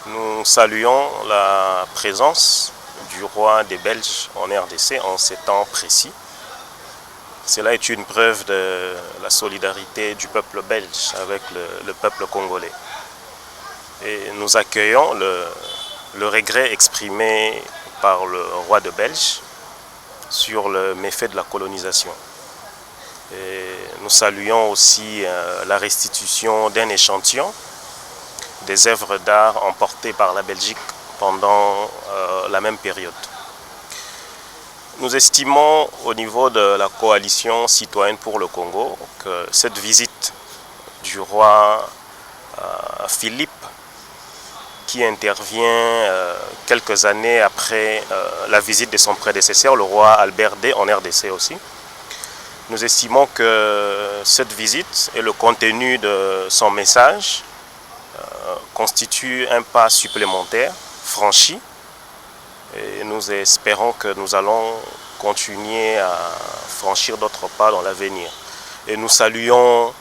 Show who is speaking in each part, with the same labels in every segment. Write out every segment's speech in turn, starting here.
Speaker 1: Nous saluons la présence du roi des Belges en RDC en ces temps précis. Cela est une preuve de la solidarité du peuple belge avec le peuple congolais. Et nous accueillons le regret exprimé par le roi de Belge sur le méfait de la colonisation. Et nous saluons aussi la restitution d'un échantillon des œuvres d'art emportées par la Belgique pendant la même période. Nous estimons au niveau de la coalition citoyenne pour le Congo que cette visite du roi Philippe, qui intervient quelques années après la visite de son prédécesseur, le roi Albert II en RDC aussi, nous estimons que cette visite et le contenu de son message constitue un pas supplémentaire franchi et nous espérons que nous allons continuer à franchir d'autres pas dans l'avenir. Et nous saluons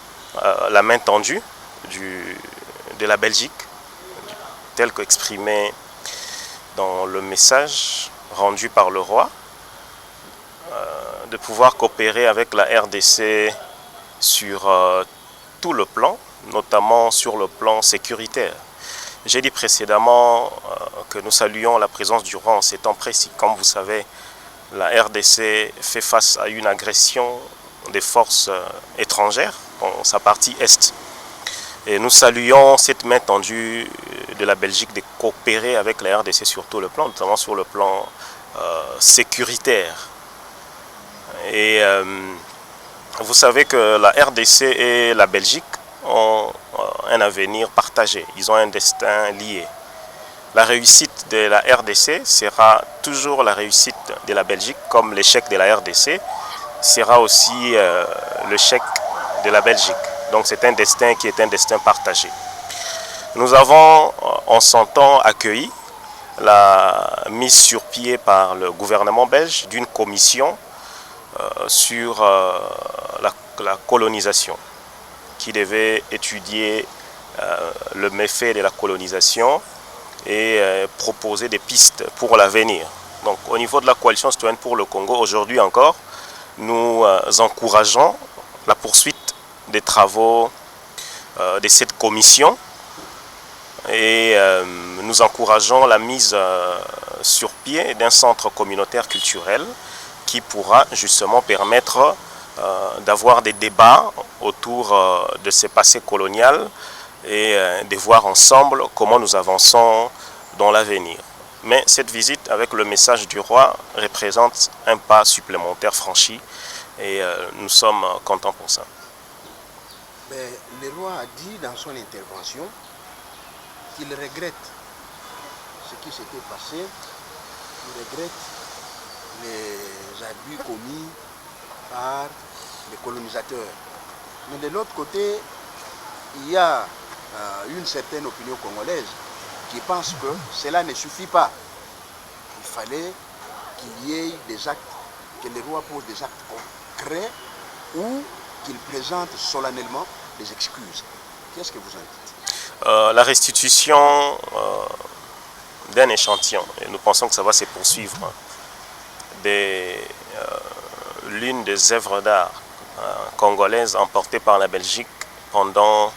Speaker 1: la main tendue de la Belgique, tel qu'exprimé dans le message rendu par le roi, de pouvoir coopérer avec la RDC sur tout le plan, notamment sur le plan sécuritaire. J'ai dit précédemment que nous saluons la présence du roi en ces temps précis. Comme vous savez, la RDC fait face à une agression des forces étrangères dans sa partie est. Et nous saluons cette main tendue de la Belgique de coopérer avec la RDC sur tout le plan, notamment sur le plan sécuritaire. Et vous savez que la RDC et la Belgique ont un avenir partagé, ils ont un destin lié. La réussite de la RDC sera toujours la réussite de la Belgique, comme l'échec de la RDC sera aussi l'échec de la Belgique. Donc c'est un destin qui est un destin partagé. Nous avons en son temps accueilli la mise sur pied par le gouvernement belge d'une commission sur la colonisation, qui devait étudier le méfait de la colonisation et proposer des pistes pour l'avenir. Donc au niveau de la coalition citoyenne pour le Congo, aujourd'hui encore, nous encourageons la poursuite des travaux de cette commission et nous encourageons la mise sur pied d'un centre communautaire culturel qui pourra justement permettre d'avoir des débats autour de ces passés coloniales et de voir ensemble comment nous avançons dans l'avenir. Mais cette visite avec le message du roi représente un pas supplémentaire franchi et nous sommes contents pour ça.
Speaker 2: Mais le roi a dit dans son intervention qu'il regrette ce qui s'était passé, il regrette les abus commis par les colonisateurs. Mais de l'autre côté, il y a une certaine opinion congolaise qui pense que cela ne suffit pas. Il fallait qu'il y ait des actes, que le roi pose des actes concrets ou qu'il présente solennellement des excuses. Qu'est-ce que vous en dites?
Speaker 1: La restitution d'un échantillon, et nous pensons que ça va se poursuivre, l'une des œuvres d'art congolaises emportées par la Belgique pendant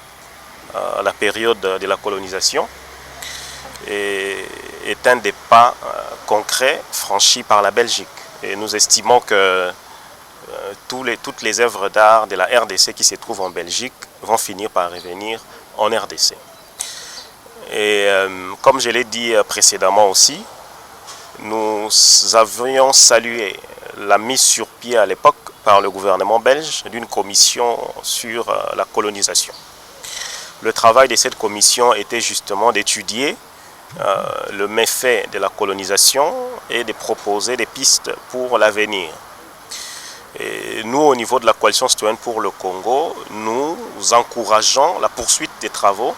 Speaker 1: la période de la colonisation est un des pas concrets franchis par la Belgique. Et nous estimons que toutes les œuvres d'art de la RDC qui se trouvent en Belgique vont finir par revenir en RDC. Et comme je l'ai dit précédemment aussi, nous avions salué la mise sur pied à l'époque par le gouvernement belge d'une commission sur la colonisation. Le travail de cette commission était justement d'étudier le méfait de la colonisation et de proposer des pistes pour l'avenir. Et nous, au niveau de la coalition citoyenne pour le Congo, nous encourageons la poursuite des travaux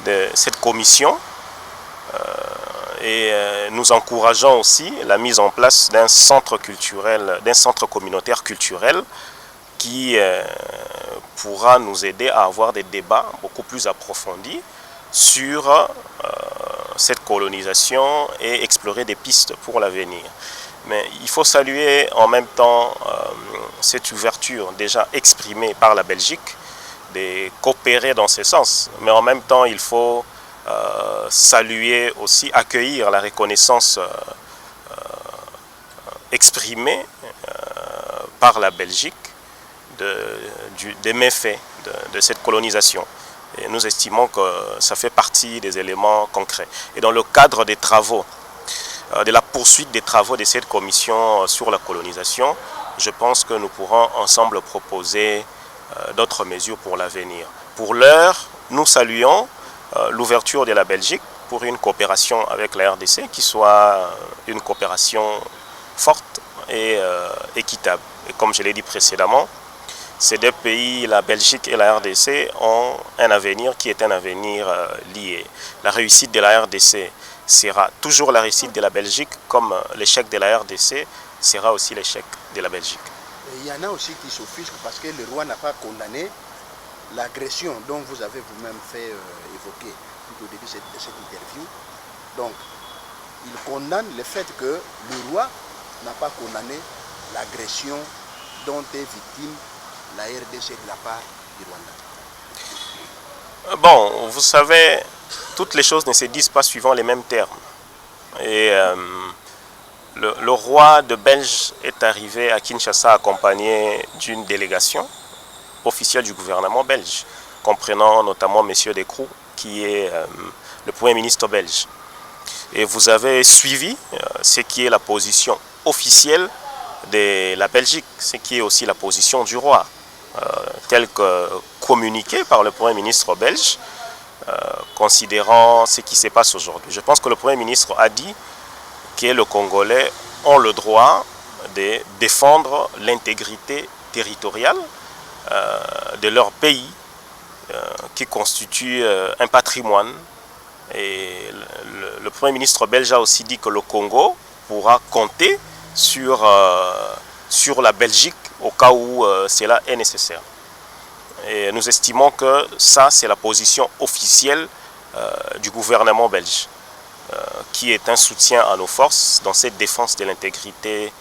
Speaker 1: de cette commission et nous encourageons aussi la mise en place d'un centre culturel, d'un centre communautaire culturel qui pourra nous aider à avoir des débats beaucoup plus approfondis sur cette colonisation et explorer des pistes pour l'avenir. Mais il faut saluer en même temps cette ouverture déjà exprimée par la Belgique de coopérer dans ce sens. Mais en même temps, il faut saluer aussi, accueillir la reconnaissance exprimée par la Belgique des méfaits de cette colonisation. Et nous estimons que ça fait partie des éléments concrets. Et dans le cadre des travaux, de la poursuite des travaux de cette commission sur la colonisation, je pense que nous pourrons ensemble proposer d'autres mesures pour l'avenir. Pour l'heure, nous saluons l'ouverture de la Belgique pour une coopération avec la RDC qui soit une coopération forte et équitable. Et comme je l'ai dit précédemment, ces deux pays, la Belgique et la RDC, ont un avenir qui est un avenir lié. La réussite de la RDC sera toujours la réussite de la Belgique, comme l'échec de la RDC sera aussi l'échec de la Belgique.
Speaker 2: Et il y en a aussi qui s'offusquent parce que le roi n'a pas condamné l'agression dont vous avez vous-même fait évoquer tout au début de cette interview. Donc, il condamne le fait que le roi n'a pas condamné l'agression dont est victime la RDC de la part du Rwanda.
Speaker 1: Bon, vous savez, toutes les choses ne se disent pas suivant les mêmes termes. Et le roi de Belge est arrivé à Kinshasa accompagné d'une délégation officielle du gouvernement belge, comprenant notamment M. Decroux, qui est le Premier ministre belge. Et vous avez suivi ce qui est la position officielle de la Belgique, ce qui est aussi la position du roi, telle que communiquée par le Premier ministre belge, considérant ce qui se passe aujourd'hui. Je pense que le Premier ministre a dit que les Congolais ont le droit de défendre l'intégrité territoriale de leur pays, qui constitue un patrimoine. Et le Premier ministre belge a aussi dit que le Congo pourra compter sur la Belgique au cas où cela est nécessaire. Et nous estimons que ça, c'est la position officielle du gouvernement belge, qui est un soutien à nos forces dans cette défense de l'intégrité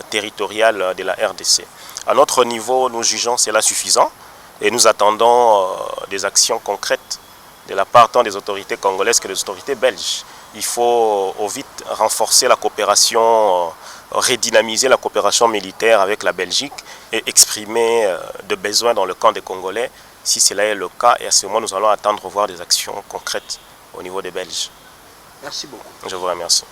Speaker 1: territoriale de la RDC. À notre niveau, nous jugeons cela suffisant et nous attendons des actions concrètes de la part tant des autorités congolaises que des autorités belges. Il faut au vite renforcer la coopération, redynamiser la coopération militaire avec la Belgique et exprimer de besoins dans le camp des Congolais, si cela est le cas. Et à ce moment, nous allons attendre voir des actions concrètes au niveau des Belges.
Speaker 2: Merci beaucoup.
Speaker 1: Je vous remercie.